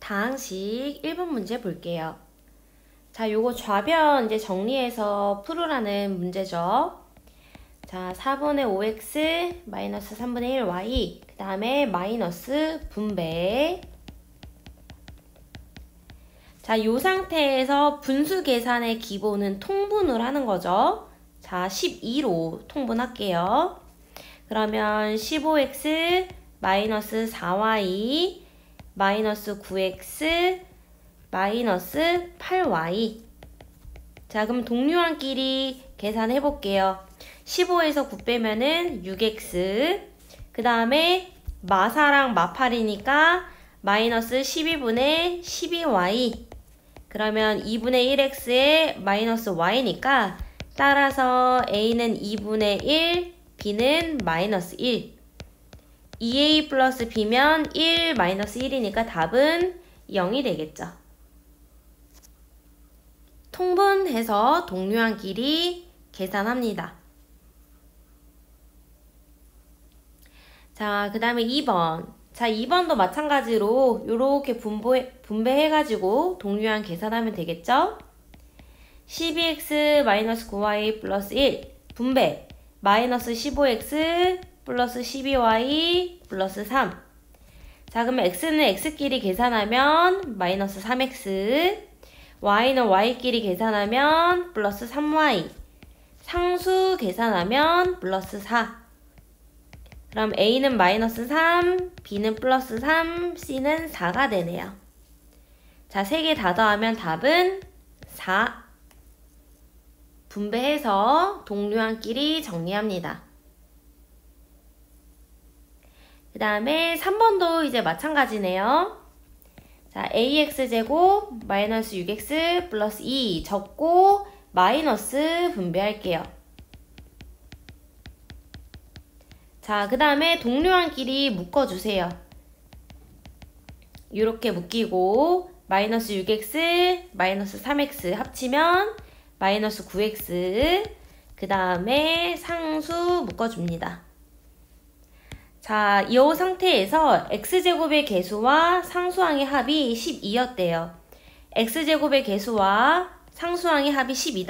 다항식 1번 문제 볼게요. 자, 요거 좌변 이제 정리해서 풀으라는 문제죠. 자, 4분의 5x 마이너스 3분의 1y 그 다음에 마이너스 분배. 자, 요 상태에서 분수 계산의 기본은 통분을 하는 거죠. 자, 12로 통분할게요. 그러면 15x 마이너스 4y 마이너스 9x 마이너스 8y. 자, 그럼 동류항끼리 계산해 볼게요. 15에서 9 빼면은 6x. 그 다음에 마사랑 마팔이니까 마이너스 12분의 12y. 그러면 2분의 1x에 마이너스 y니까 따라서 a는 2분의 1, b는 마이너스 1. 2a 플러스 b면 1 마이너스 1이니까 답은 0이 되겠죠. 통분해서 동류항끼리 계산합니다. 자, 그 다음에 2번. 자, 2번도 마찬가지로 요렇게 분배해가지고 동류항 계산하면 되겠죠? 12x 마이너스 9y 플러스 1 분배 마이너스 15x 플러스 12y 플러스 3. 자, 그러면 x는 x끼리 계산하면 마이너스 3x, y는 y끼리 계산하면 플러스 3y, 상수 계산하면 플러스 4. 그럼 a는 마이너스 3, b는 플러스 3, c는 4가 되네요. 자, 3개 다 더하면 답은 4. 분배해서 동류항끼리 정리합니다. 그 다음에 3번도 이제 마찬가지네요. 자, ax제곱 마이너스 6x 플러스 2 적고 마이너스 분배할게요. 자, 그 다음에 동류항끼리 묶어주세요. 이렇게 묶이고 마이너스 6x 마이너스 3x 합치면 마이너스 9x. 그 다음에 상수 묶어줍니다. 자, 이 상태에서 x제곱의 개수와 상수항의 합이 12였대요. x제곱의 개수와 상수항의 합이 10이다.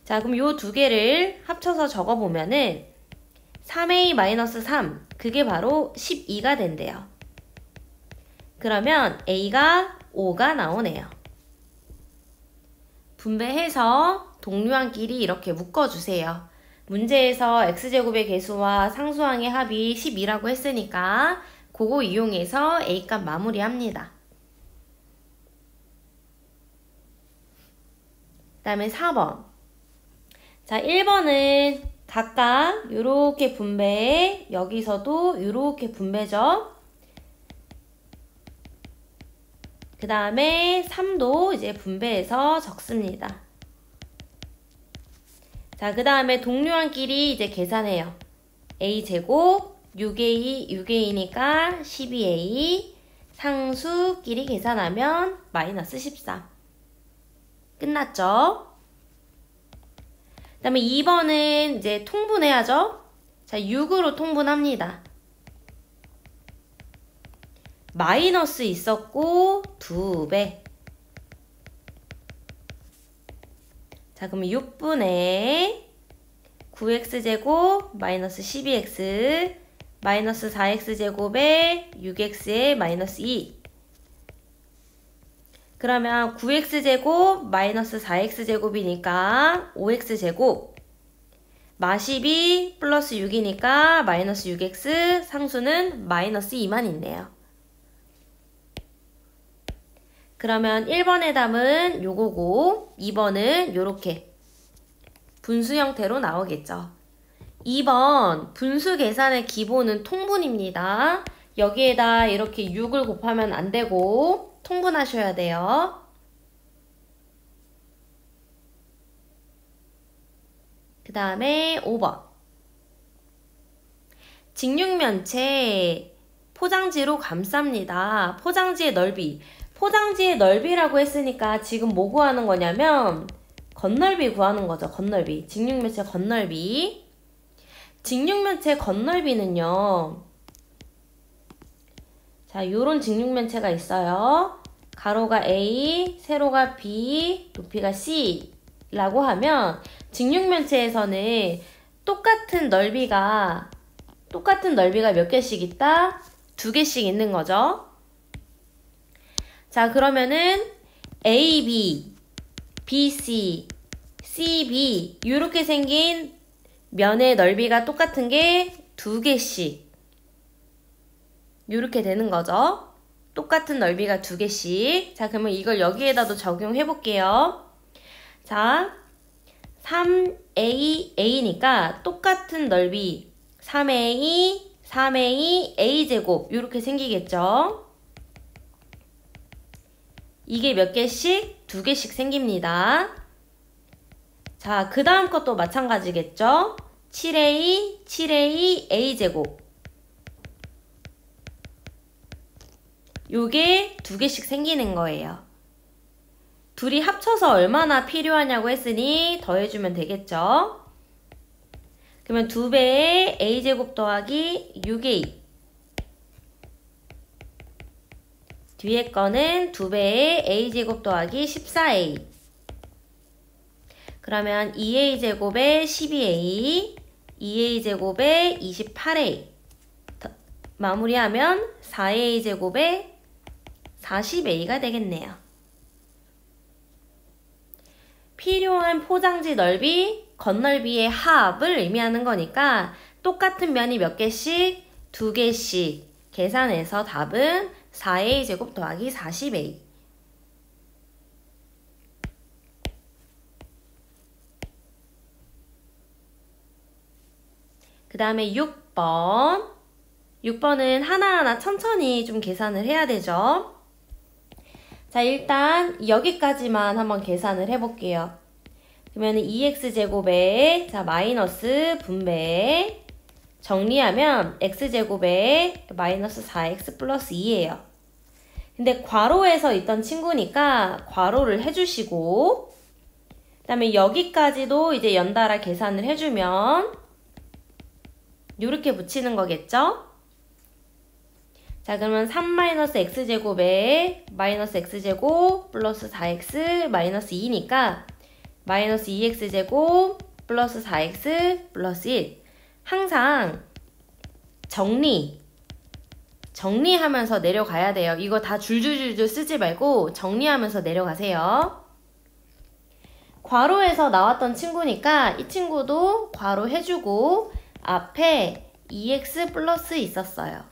자, 그럼 요 두 개를 합쳐서 적어보면은 3a-3 그게 바로 12가 된대요. 그러면 a가 5가 나오네요. 분배해서 동류항끼리 이렇게 묶어주세요. 문제에서 x제곱의 개수와 상수항의 합이 12라고 했으니까 그거 이용해서 a값 마무리합니다. 그 다음에 4번. 자, 1번은 각각 요렇게 분배해, 여기서도 요렇게 분배죠. 그 다음에 3도 이제 분배해서 적습니다. 자, 그 다음에 동류항끼리 이제 계산해요. a제곱 6a, 6a니까 12a 상수끼리 계산하면 마이너스 14. 끝났죠? 그 다음에 2번은 이제 통분해야죠? 자, 6으로 통분합니다. 마이너스 있었고 2배. 자, 그러면 6분의 9x제곱 마이너스 12x 마이너스 4x제곱에 6x에 마이너스 2. 그러면 9x제곱 마이너스 4x제곱이니까 5x제곱 마12 플러스 6이니까 마이너스 6x 상수는 마이너스 2만 있네요. 그러면 1번의 답은 요거고 2번은 요렇게 분수 형태로 나오겠죠. 2번 분수 계산의 기본은 통분입니다. 여기에다 이렇게 6을 곱하면 안 되고 통분하셔야 돼요. 그 다음에 5번. 직육면체 포장지로 감쌉니다. 포장지의 넓이. 포장지의 넓이라고 했으니까 지금 뭐 구하는 거냐면 건널비 구하는 거죠. 건널비. 직육면체 건널비. 직육면체 건널비는요. 자, 요런 직육면체가 있어요. 가로가 A, 세로가 B, 높이가 C 라고 하면 직육면체에서는 똑같은 넓이가 몇 개씩 있다? 2개씩 있는 거죠. 자, 그러면은 AB, BC, CB 이렇게 생긴 면의 넓이가 똑같은 게 2개씩 이렇게 되는 거죠. 똑같은 넓이가 2개씩. 자, 그러면 이걸 여기에다도 적용해 볼게요. 자, 3AA니까 똑같은 넓이 3A, A제곱 이렇게 생기겠죠. 이게 몇 개씩? 2개씩 생깁니다. 자, 그 다음 것도 마찬가지겠죠. 7A, A제곱 요게 2개씩 생기는 거예요. 둘이 합쳐서 얼마나 필요하냐고 했으니 더해주면 되겠죠. 그러면 2배의 A제곱 더하기 6A 뒤에 거는 2배의 A제곱 더하기 14A 그러면 2A제곱에 12A 2A제곱에 28A 마무리하면 4A제곱에 40A가 되겠네요. 필요한 포장지 넓이, 겉넓이의 합을 의미하는 거니까 똑같은 면이 몇 개씩? 2개씩 계산해서 답은 4A제곱 더하기 40A. 그 다음에 6번. 6번은 하나하나 천천히 좀 계산을 해야 되죠. 자, 일단 여기까지만 한번 계산을 해볼게요. 그러면 2x제곱에 자 마이너스 분배 정리하면 x제곱에 마이너스 4x 플러스 2예요. 근데 괄호에서 있던 친구니까 괄호를 해주시고 그 다음에 여기까지도 이제 연달아 계산을 해주면 이렇게 붙이는 거겠죠? 자, 그러면 3-x제곱에 마이너스 x제곱 플러스 4x 마이너스 2니까 마이너스 2x제곱 플러스 4x 플러스 1 항상 정리하면서 내려가야 돼요. 이거 다 줄줄줄줄 쓰지 말고 정리하면서 내려가세요. 괄호에서 나왔던 친구니까 이 친구도 괄호 해주고 앞에 2x 플러스 있었어요.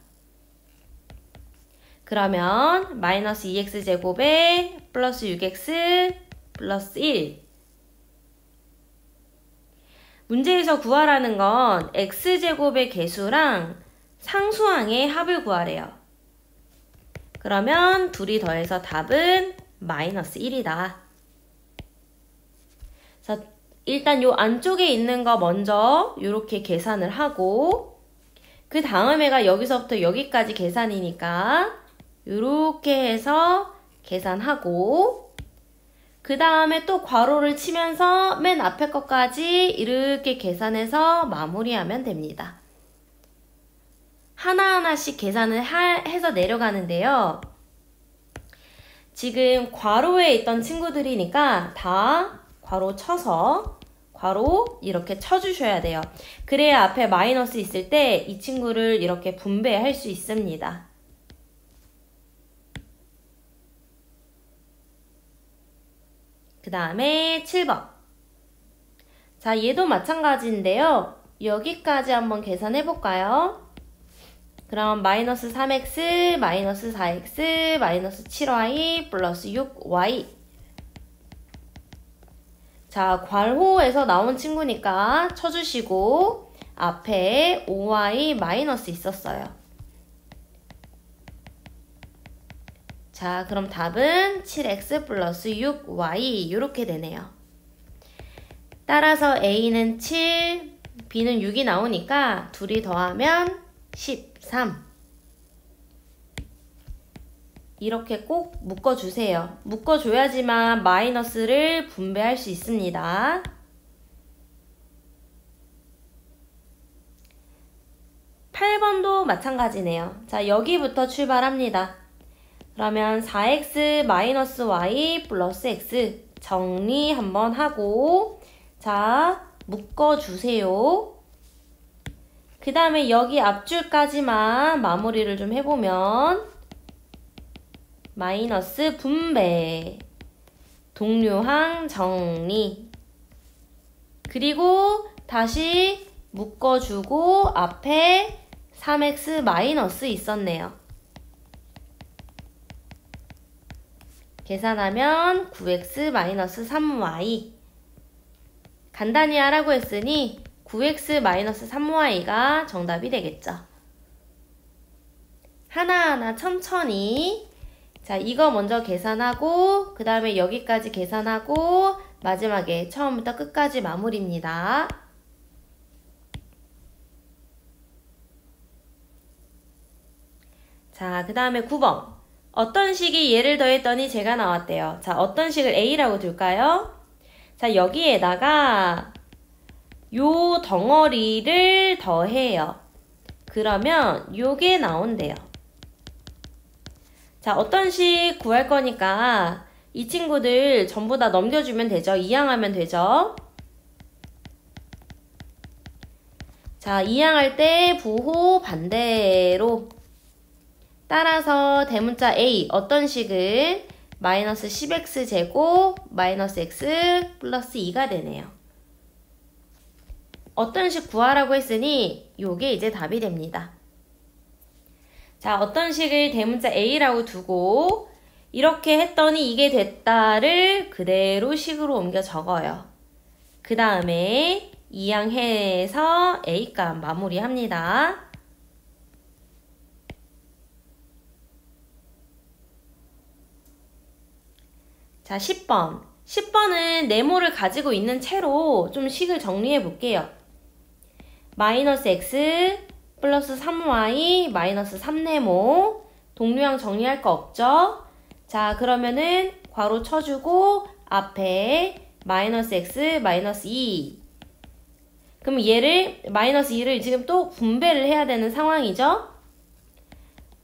그러면 마이너스 2x제곱에 플러스 6x 플러스 1 문제에서 구하라는 건 x제곱의 개수랑 상수항의 합을 구하래요. 그러면 둘이 더해서 답은 마이너스 1이다. 그래서 일단 요 안쪽에 있는 거 먼저 이렇게 계산을 하고 그 다음에가 여기서부터 여기까지 계산이니까 이렇게 해서 계산하고 그 다음에 또 괄호를 치면서 맨 앞에 것까지 이렇게 계산해서 마무리하면 됩니다. 하나하나씩 계산을 해서 내려가는데요. 지금 괄호에 있던 친구들이니까 다 괄호 쳐서 괄호 이렇게 쳐주셔야 돼요. 그래야 앞에 마이너스 있을 때 이 친구를 이렇게 분배할 수 있습니다. 그 다음에 7번. 자, 얘도 마찬가지인데요. 여기까지 한번 계산해 볼까요? 그럼 마이너스 3x, 마이너스 4x, 마이너스 7y, 플러스 6y. 자, 괄호에서 나온 친구니까 쳐주시고 앞에 5y 마이너스 있었어요. 자, 그럼 답은 7x 플러스 6y 이렇게 되네요. 따라서 a는 7, b는 6이 나오니까 둘이 더하면 13. 이렇게 꼭 묶어주세요. 묶어줘야지만 마이너스를 분배할 수 있습니다. 8번도 마찬가지네요. 자, 여기부터 출발합니다. 그러면 4x 마이너스 y 플러스 x 정리 한번 하고, 자, 묶어주세요. 그 다음에 여기 앞줄까지만 마무리를 좀 해보면 마이너스 분배, 동류항 정리, 그리고 다시 묶어주고 앞에 3x 마이너스 있었네요. 계산하면 9x 마이너스 3y. 간단히 하라고 했으니 9x 마이너스 3y가 정답이 되겠죠. 하나하나 천천히. 자, 이거 먼저 계산하고 그 다음에 여기까지 계산하고 마지막에 처음부터 끝까지 마무리입니다. 자, 그 다음에 9번. 어떤 식이 얘를 더했더니 제가 나왔대요. 자, 어떤 식을 A라고 둘까요? 자, 여기에다가 요 덩어리를 더해요. 그러면 요게 나온대요. 자, 어떤 식 구할 거니까 이 친구들 전부 다 넘겨주면 되죠. 이항하면 되죠. 자, 이항할 때 부호 반대로 따라서 대문자 A 어떤 식은 마이너스 10x 제곱 마이너스 x 플러스 2가 되네요. 어떤 식 구하라고 했으니 요게 이제 답이 됩니다. 자, 어떤 식을 대문자 A라고 두고 이렇게 했더니 이게 됐다를 그대로 식으로 옮겨 적어요. 그 다음에 이항해서 A값 마무리합니다. 자, 10번. 10번은 네모를 가지고 있는 채로 좀 식을 정리해 볼게요. 마이너스 x 플러스 3y 마이너스 3네모. 동류항 정리할 거 없죠? 자, 그러면은 괄호 쳐주고 앞에 마이너스 x 마이너스 2. 그럼 얘를 마이너스 2를 지금 또 분배를 해야 되는 상황이죠?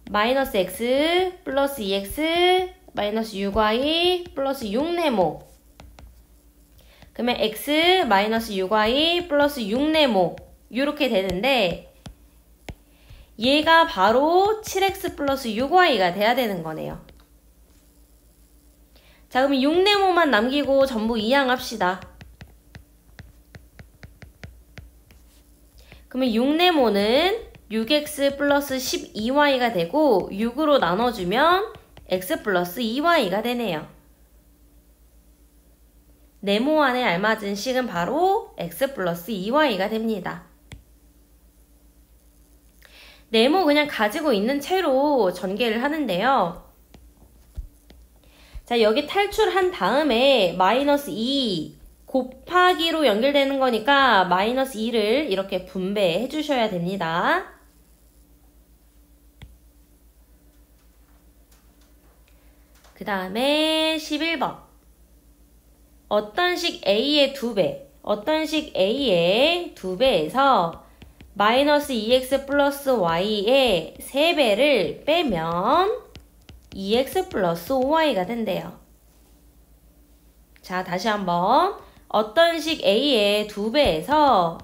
마이너스 x 플러스 2x 마이너스 6y 플러스 6네모. 그러면 x 마이너스 6y 플러스 6네모 이렇게 되는데 얘가 바로 7x 플러스 6y가 돼야 되는 거네요. 자, 그러면 6네모만 남기고 전부 이항합시다. 그러면 6네모는 6x 플러스 12y가 되고 6으로 나눠주면 x 플러스 2y가 되네요. 네모 안에 알맞은 식은 바로 x 플러스 2y가 됩니다. 네모 그냥 가지고 있는 채로 전개를 하는데요. 자, 여기 탈출한 다음에 마이너스 2 곱하기로 연결되는 거니까 마이너스 2를 이렇게 분배해 주셔야 됩니다. 그 다음에 11번. 어떤 식 A의 2배, 어떤 식 A의 2배에서 마이너스 2x 플러스 y의 3배를 빼면 2x 플러스 5y가 된대요. 자, 다시 한번. 어떤 식 A의 2배에서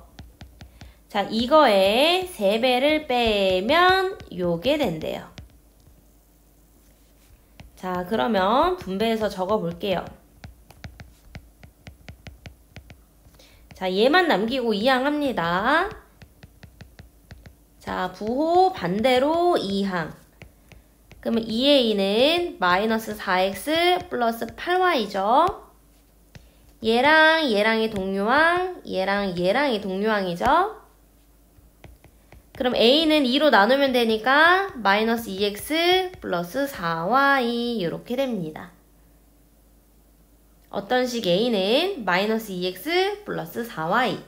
자, 이거의 3배를 빼면 요게 된대요. 자, 그러면 분배해서 적어 볼게요. 자, 얘만 남기고 이항합니다. 자, 부호 반대로 이항. 그러면 2a는 마이너스 4x 플러스 8y죠. 얘랑 얘랑이 동류항, 얘랑 얘랑이 동류항이죠. 그럼 a는 2로 나누면 되니까 마이너스 2x 플러스 4y 이렇게 됩니다. 어떤 식 a는 마이너스 2x 플러스 4y.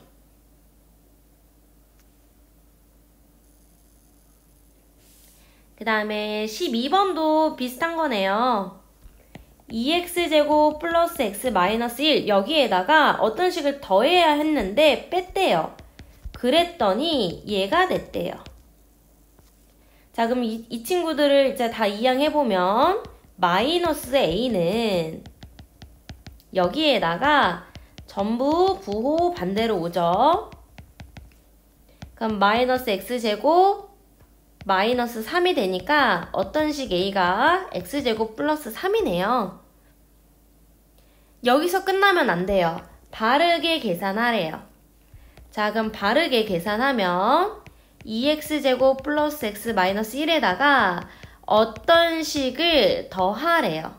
그 다음에 12번도 비슷한 거네요. 2x제곱 플러스 x 마이너스 1 여기에다가 어떤 식을 더해야 했는데 뺐대요. 그랬더니 얘가 됐대요. 자, 그럼 이 친구들을 이제 다 이항해보면 마이너스 a는 여기에다가 전부 부호 반대로 오죠. 그럼 마이너스 x제곱 마이너스 3이 되니까 어떤 식 a가 x제곱 플러스 3이네요. 여기서 끝나면 안 돼요. 바르게 계산하래요. 자, 그럼 바르게 계산하면 2x제곱 플러스 x 마이너스 1에다가 어떤 식을 더하래요.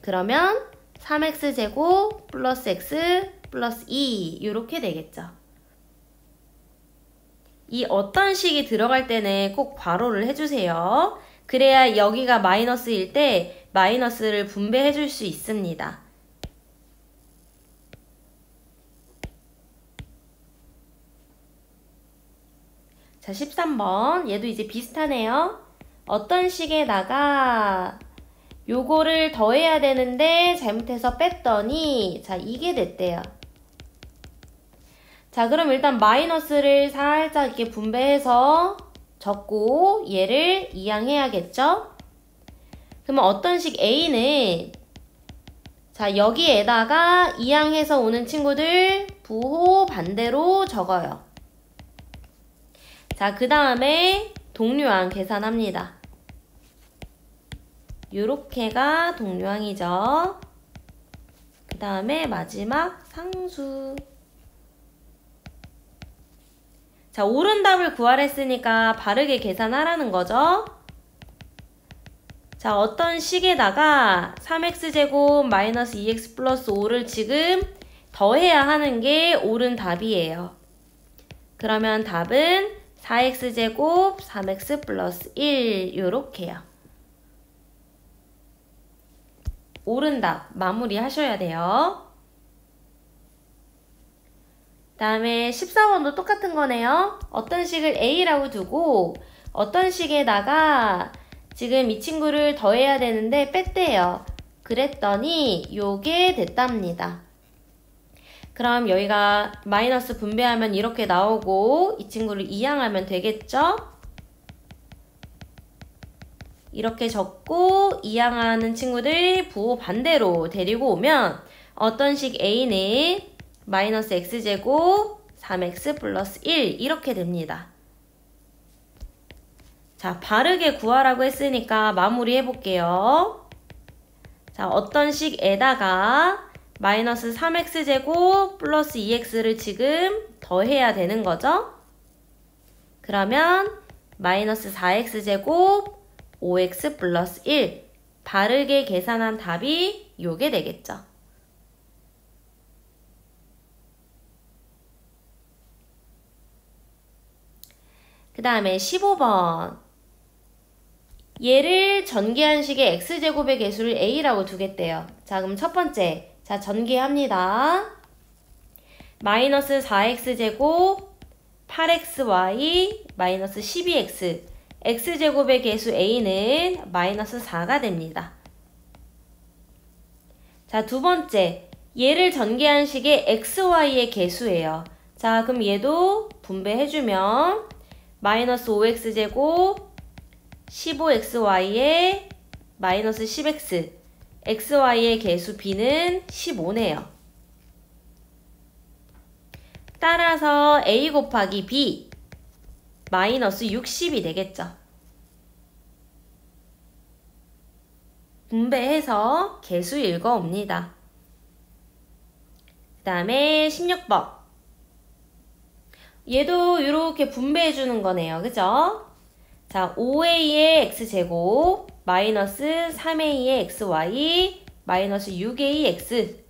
그러면 3x제곱 플러스 x 플러스 2 이렇게 되겠죠. 이 어떤 식이 들어갈 때는 꼭 괄호를 해주세요. 그래야 여기가 마이너스일 때 마이너스를 분배해 줄 수 있습니다. 자, 13번. 얘도 이제 비슷하네요. 어떤 식에다가 요거를 더해야 되는데 잘못해서 뺐더니 자, 이게 됐대요. 자, 그럼 일단 마이너스를 살짝 이렇게 분배해서 적고 얘를 이항해야겠죠? 그러면 어떤 식 A는 자, 여기에다가 이항해서 오는 친구들 부호 반대로 적어요. 자, 그 다음에 동류항 계산합니다. 요렇게가 동류항이죠. 그 다음에 마지막 상수. 자, 옳은 답을 구하랬으니까 바르게 계산하라는 거죠. 자, 어떤 식에다가 3x제곱 마이너스 2x 플러스 5를 지금 더해야 하는 게 옳은 답이에요. 그러면 답은 4x제곱 3x 플러스 1 요렇게요. 옳은 답 마무리 하셔야 돼요. 다음에 14번도 똑같은 거네요. 어떤 식을 A라고 두고 어떤 식에다가 지금 이 친구를 더해야 되는데 뺐대요. 그랬더니 요게 됐답니다. 그럼 여기가 마이너스 분배하면 이렇게 나오고 이 친구를 이항하면 되겠죠? 이렇게 적고 이항하는 친구들 부호 반대로 데리고 오면 어떤 식 A는 마이너스 x제곱 3x 플러스 1 이렇게 됩니다. 자, 바르게 구하라고 했으니까 마무리 해볼게요. 자, 어떤 식에다가 마이너스 3x제곱 플러스 2x를 지금 더해야 되는 거죠? 그러면 마이너스 4x제곱 5x 플러스 1 바르게 계산한 답이 요게 되겠죠. 그 다음에 15번. 얘를 전개한 식의 x제곱의 개수를 a라고 두겠대요. 자, 그럼 첫 번째. 자, 전개합니다. 마이너스 4x제곱 8xy 마이너스 12x x제곱의 개수 a는 마이너스 4가 됩니다. 자, 두 번째. 얘를 전개한 식의 xy의 개수예요. 자, 그럼 얘도 분배해주면 마이너스 5x제곱 15xy에 마이너스 10x xy의 개수 b는 15네요. 따라서 a 곱하기 b 마이너스 60이 되겠죠. 분배해서 개수 읽어옵니다. 그 다음에 16번. 얘도 이렇게 분배해주는 거네요. 그죠? 자, 5a의 x제곱 마이너스 3a의 xy 마이너스 6a x.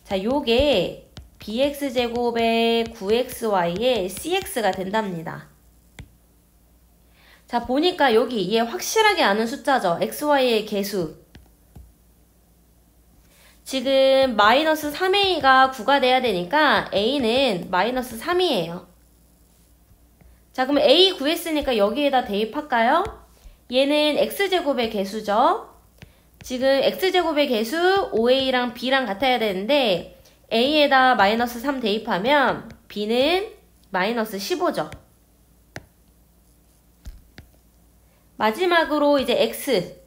자, 요게 bx제곱의 9xy의 cx가 된답니다. 자, 보니까 여기 얘 확실하게 아는 숫자죠. xy의 개수. 지금 마이너스 3a가 9가 돼야 되니까 a는 마이너스 3이에요. 자, 그럼 a 구했으니까 여기에다 대입할까요? 얘는 x제곱의 개수죠. 지금 x제곱의 개수 5a랑 b랑 같아야 되는데 a에다 마이너스 3 대입하면 b는 마이너스 15죠. 마지막으로 이제 x.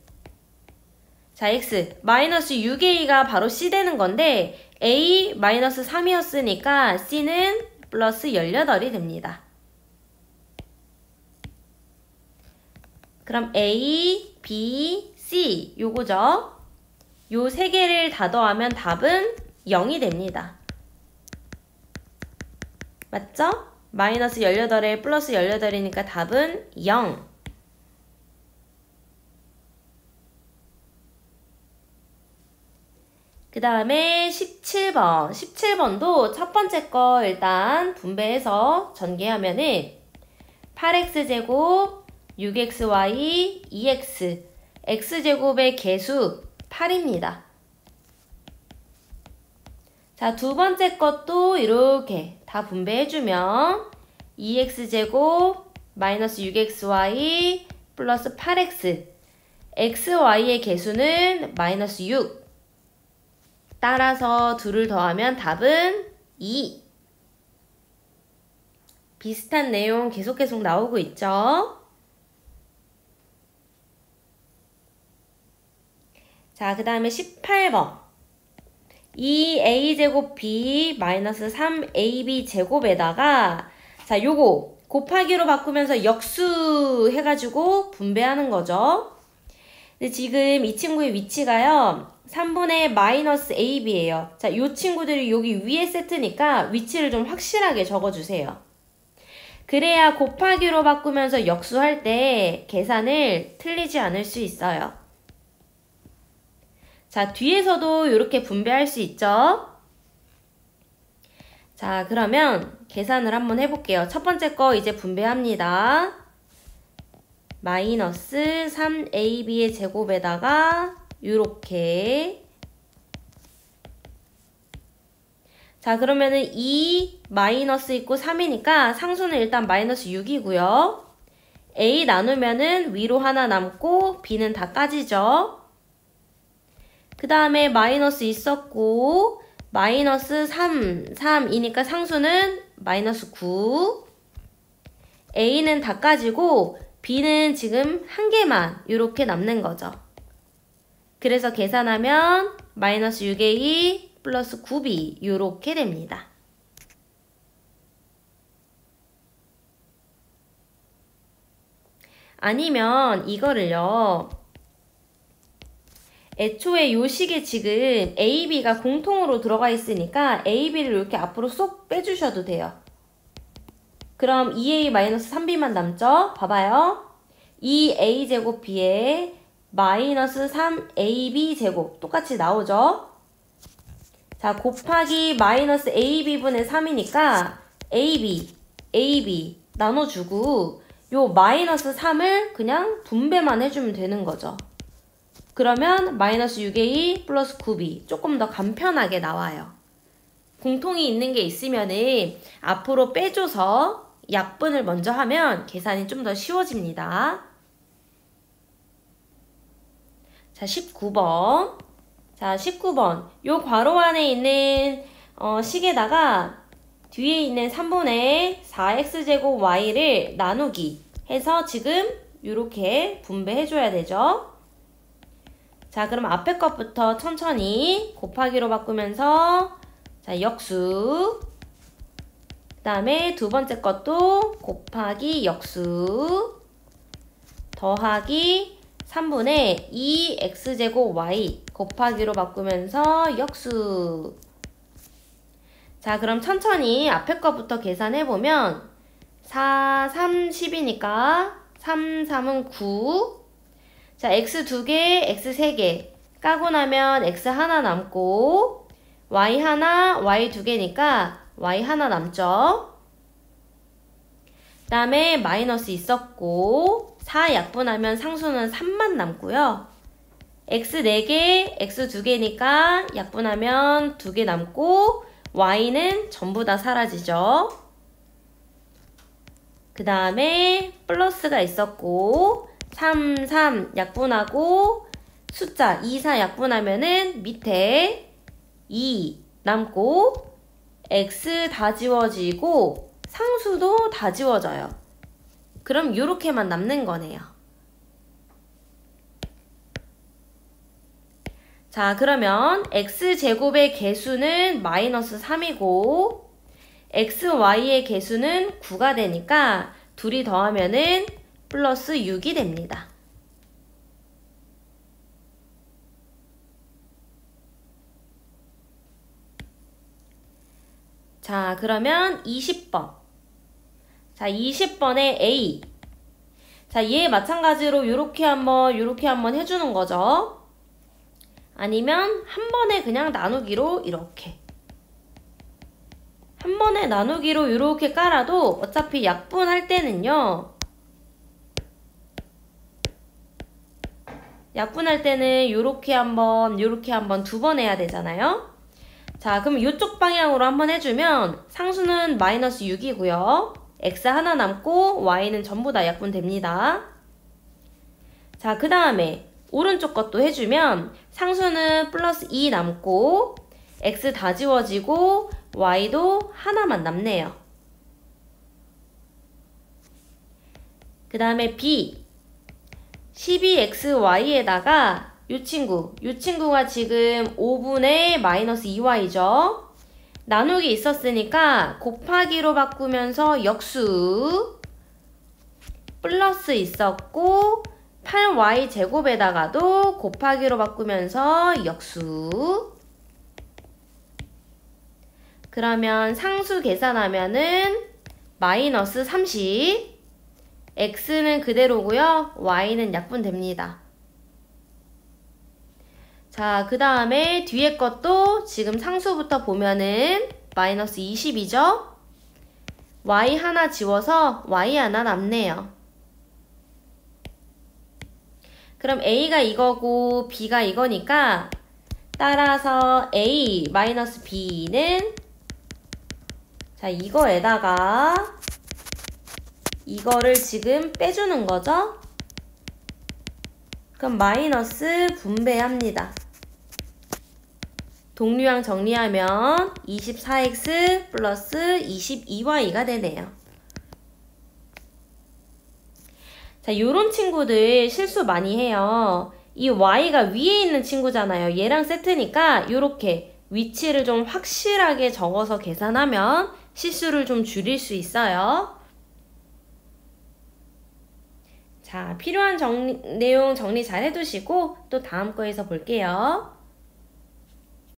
자, x. 마이너스 6a가 바로 c 되는 건데 a 마이너스 3이었으니까 c는 플러스 18이 됩니다. 그럼 a, b, c 요거죠. 요 세 개를 다 더하면 답은 0이 됩니다. 맞죠? 마이너스 18에 플러스 18이니까 답은 0. 그 다음에 17번. 17번도 첫 번째 거 일단 분배해서 전개하면은 8x제곱 6xy 2x x제곱의 개수 8입니다. 자, 두 번째 것도 이렇게 다 분배해주면 2x제곱 마이너스 6xy 플러스 8x xy의 개수는 마이너스 6. 따라서 둘을 더하면 답은 2. 비슷한 내용 계속 나오고 있죠? 자, 그 다음에 18번. 2a제곱 b 마이너스 3ab 제곱에다가 자, 요거 곱하기로 바꾸면서 역수 해가지고 분배하는 거죠. 근데 지금 이 친구의 위치가요. 3분의 마이너스 ab예요. 자, 요 친구들이 여기 위에 세트니까 위치를 좀 확실하게 적어주세요. 그래야 곱하기로 바꾸면서 역수할 때 계산을 틀리지 않을 수 있어요. 자, 뒤에서도 이렇게 분배할 수 있죠. 자, 그러면 계산을 한번 해볼게요. 첫 번째 거 이제 분배합니다. 마이너스 3ab의 제곱에다가 요렇게. 자, 그러면은 2 마이너스 있고 3이니까 상수는 일단 마이너스 6이고요. a 나누면은 위로 하나 남고 b는 다 까지죠. 그 다음에 마이너스 있었고 마이너스 3이니까 상수는 마이너스 9. a는 다 까지고 b는 지금 한 개만 이렇게 남는 거죠. 그래서 계산하면 마이너스 6a 플러스 9b 이렇게 됩니다. 아니면 이거를요. 애초에 요 식에 지금 a, b가 공통으로 들어가 있으니까 a, b를 이렇게 앞으로 쏙 빼주셔도 돼요. 그럼 2a-3b만 남죠? 봐봐요. 2a제곱 b에 마이너스 3ab 제곱 똑같이 나오죠? 자, 곱하기 마이너스 ab분의 3이니까 ab 나눠주고 요 마이너스 3을 그냥 분배만 해주면 되는 거죠. 그러면 마이너스 6a 플러스 9b 조금 더 간편하게 나와요. 공통이 있는 게 있으면은 앞으로 빼줘서 약분을 먼저 하면 계산이 좀 더 쉬워집니다. 자, 19번. 자, 19번. 요 괄호 안에 있는 식에다가 뒤에 있는 3분의 4x제곱 y를 나누기 해서 지금 이렇게 분배해줘야 되죠. 자, 그럼 앞에 것부터 천천히 곱하기로 바꾸면서 자, 역수. 그 다음에 두 번째 것도 곱하기 역수. 더하기 3분의 2x제곱 y 곱하기로 바꾸면서 역수. 자, 그럼 천천히 앞에 것부터 계산해보면 4, 3, 10이니까 3, 3은 9. 자, x 2개, x 3개 까고 나면 x 하나 남고 y 하나, y 2개니까 y 하나 남죠. 그 다음에 마이너스 있었고 4 약분하면 상수는 3만 남고요. x 4개, x 2개니까 약분하면 2개 남고 y는 전부 다 사라지죠. 그 다음에 플러스가 있었고 3, 3 약분하고 숫자 2, 4 약분하면은 밑에 2 남고 x 다 지워지고 상수도 다 지워져요. 그럼 이렇게만 남는 거네요. 자, 그러면 x제곱의 개수는 마이너스 3이고 xy의 개수는 9가 되니까 둘이 더하면은 플러스 6이 됩니다. 자, 그러면 20번. 자, 20번에 A. 자, 얘 마찬가지로 요렇게 한번 해주는 거죠. 아니면 한 번에 그냥 나누기로 이렇게. 한 번에 나누기로 이렇게 깔아도 어차피 약분할 때는요. 약분할 때는 요렇게 한번 두 번 해야 되잖아요. 자, 그럼 이쪽 방향으로 한번 해주면 상수는 마이너스 6이고요. x 하나 남고 y는 전부 다 약분됩니다. 자, 그 다음에 오른쪽 것도 해주면 상수는 플러스 2 남고 x 다 지워지고 y도 하나만 남네요. 그 다음에 b 12xy에다가 이 친구가 지금 5분의 마이너스 2y죠. 나누기 있었으니까 곱하기로 바꾸면서 역수 플러스 있었고 8y 제곱에다가도 곱하기로 바꾸면서 역수. 그러면 상수 계산하면은 마이너스 30. x는 그대로고요. y는 약분됩니다. 자, 그 다음에 뒤에 것도 지금 상수부터 보면은 마이너스 20이죠? y 하나 지워서 y 하나 남네요. 그럼 a가 이거고 b가 이거니까 따라서 a 마이너스 b는 자, 이거에다가 이거를 지금 빼주는 거죠? 그럼 마이너스 분배합니다. 동류항 정리하면 24x 플러스 22y가 되네요. 자, 요런 친구들 실수 많이 해요. 이 y가 위에 있는 친구잖아요. 얘랑 세트니까 요렇게 위치를 좀 확실하게 적어서 계산하면 실수를 좀 줄일 수 있어요. 자, 필요한 내용 정리 잘 해두시고 또 다음 거에서 볼게요.